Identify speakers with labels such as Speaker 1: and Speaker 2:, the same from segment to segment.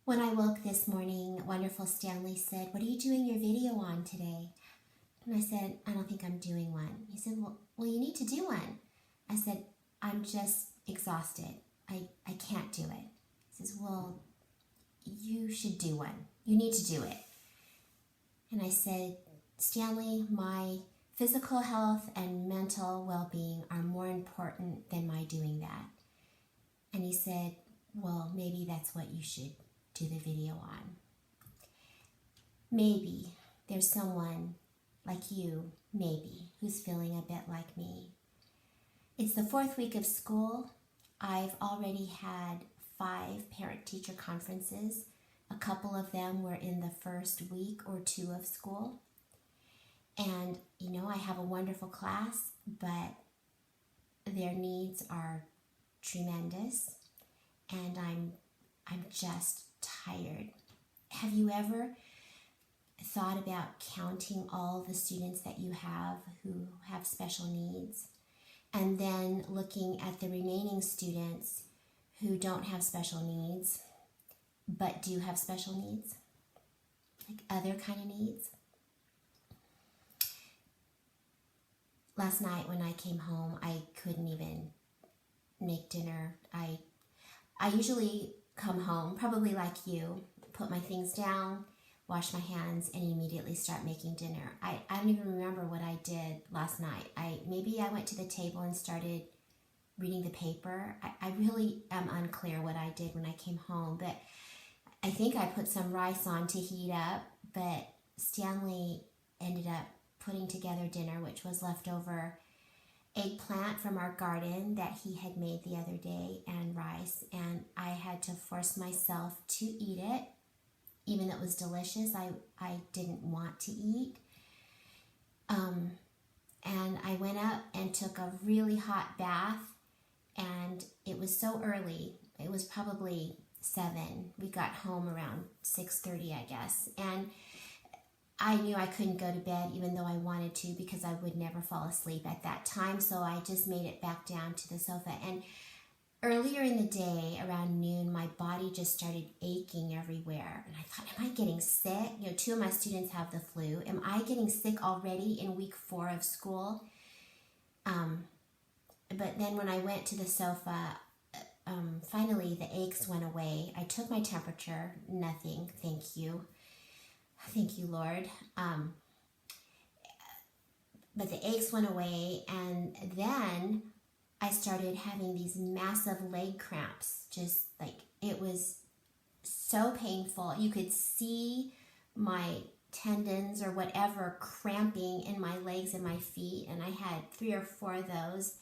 Speaker 1: When I woke this morning, wonderful Stanley said, "What are you doing your video on today?" And I said, "I don't think I'm doing one." He said, well, you need to do one. I said, "I'm just exhausted. I can't do it." He says, "Well, you should do one. You need to do it." And I said, "Stanley, my physical health and mental well-being are more important than my doing that." And he said, "Well, maybe that's what you should do the video on. Maybe there's someone like you, maybe, who's feeling a bit like me." It's the 4th week of school. I've already had 5 parent-teacher conferences. A couple of them were in the first week or 2 of school. And, I have a wonderful class, but their needs are tremendous. And I'm just tired. Have you ever thought about counting all the students that you have who have special needs, and then looking at the remaining students who don't have special needs but do have special needs, like other kind of needs? Last night when I came home, I couldn't even make dinner. I usually come home, probably like you, put my things down, wash my hands, and immediately start making dinner. I don't even remember what I did last night. Maybe I went to the table and started reading the paper. I really am unclear what I did when I came home, but I think I put some rice on to heat up, but Stanley ended up putting together dinner, which was leftover eggplant from our garden that he had made the other day and rice, and I had to force myself to eat it. Even though it was delicious, I didn't want to eat. And I went up and took a really hot bath, and it was so early. It was probably 7. We got home around 6:30, I guess. And I knew I couldn't go to bed even though I wanted to, because I would never fall asleep at that time. So I just made it back down to the sofa. And earlier in the day, around noon, my body just started aching everywhere. And I thought, am I getting sick? 2 of my students have the flu. Am I getting sick already in week 4 of school? But then when I went to the sofa, finally the aches went away. I took my temperature, nothing, thank you. Thank you, Lord. But the aches went away, and then I started having these massive leg cramps. Just like, it was so painful. You could see my tendons or whatever cramping in my legs and my feet, and I had 3 or 4 of those.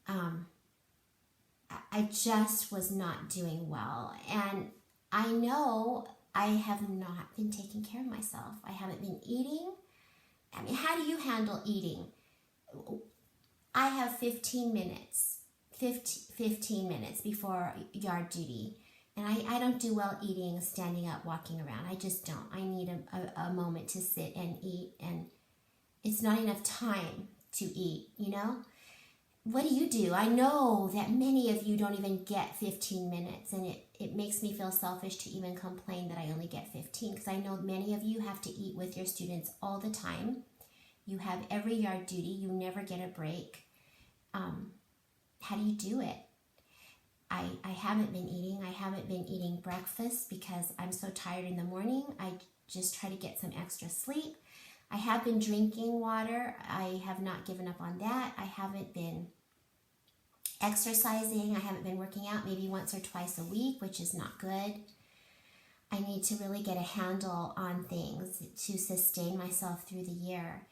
Speaker 1: I just was not doing well, and I know I have not been taking care of myself. I haven't been eating. I mean, how do you handle eating? I have 15 minutes before yard duty. And I don't do well eating, standing up, walking around. I just don't. I need a moment to sit and eat. And it's not enough time to eat, What do? I know that many of you don't even get 15 minutes. And it makes me feel selfish to even complain that I only get 15. Because I know many of you have to eat with your students all the time. You have every yard duty. You never get a break. How do you do it? I haven't been eating. I haven't been eating breakfast because I'm so tired in the morning. I just try to get some extra sleep. I have been drinking water. I have not given up on that. I haven't been exercising. I haven't been working out, maybe once or twice a week, which is not good. I need to really get a handle on things to sustain myself through the year.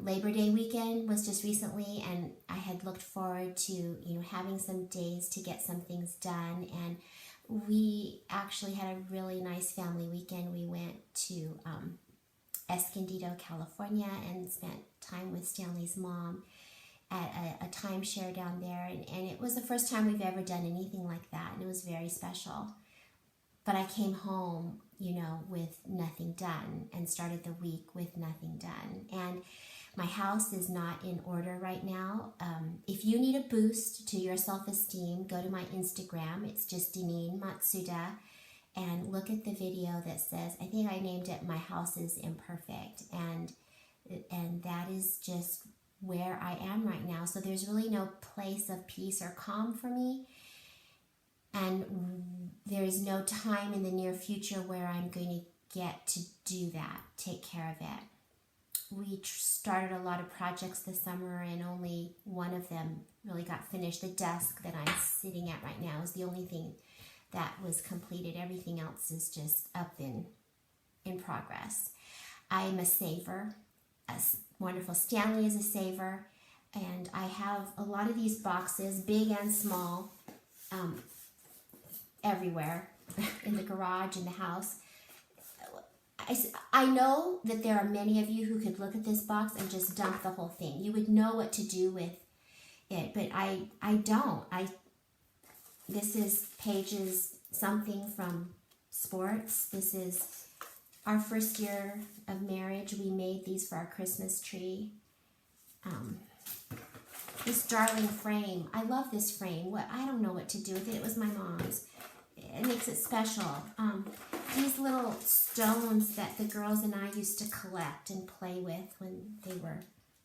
Speaker 1: Labor Day weekend was just recently, and I had looked forward to, having some days to get some things done. And we actually had a really nice family weekend. We went to Escondido, California, and spent time with Stanley's mom at a timeshare down there. And it was the first time we've ever done anything like that, and it was very special. But I came home, with nothing done, and started the week with nothing done. And my house is not in order right now. If you need a boost to your self-esteem, go to my Instagram. It's just Deneen Matsuda. and look at the video that says, I think I named it My House is Imperfect, and that is just where I am right now. So there's really no place of peace or calm for me, and there's no time in the near future where I'm going to get to do that, take care of it. We started a lot of projects this summer, and only one of them really got finished. The desk that I'm sitting at right now is the only thing that was completed. Everything else is just up in progress. I'm a saver. Wonderful Stanley is a saver, and I have a lot of these boxes, big and small, everywhere in the garage, in the house. I know that there are many of you who could look at this box and just dump the whole thing. You would know what to do with it, but I don't. This is pages something from sports. This is our first year of marriage. We made these for our Christmas tree. This darling frame. I love this frame. I don't know what to do with it. It was my mom's. It makes it special. These little stones that the girls and I used to collect and play with when they were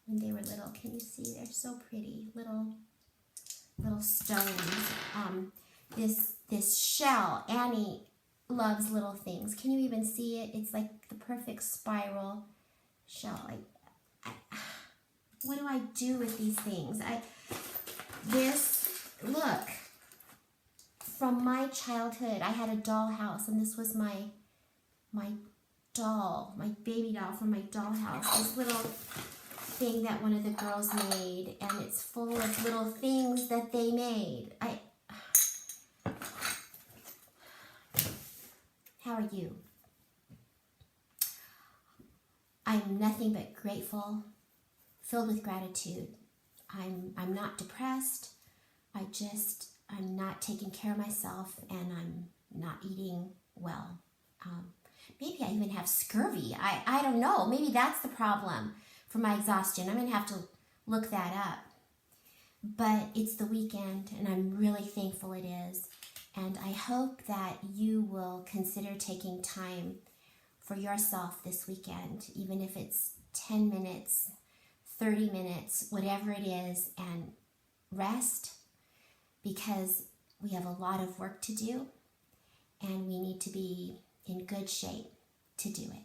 Speaker 1: little. Can you see? They're so pretty. Little stones. This shell. Annie loves little things. Can you even see it? It's like the perfect spiral shell. What do I do with these things? Look. From my childhood, I had a dollhouse, and this was my doll, my baby doll from my dollhouse. This little thing that one of the girls made, and it's full of little things that they made. How are you? I'm nothing but grateful, filled with gratitude. I'm not depressed. I'm not taking care of myself, and I'm not eating well. Maybe I even have scurvy. I don't know. Maybe that's the problem for my exhaustion. I'm going to have to look that up. But it's the weekend, and I'm really thankful it is. And I hope that you will consider taking time for yourself this weekend, even if it's 10 minutes, 30 minutes, whatever it is, and rest. Because we have a lot of work to do, and we need to be in good shape to do it.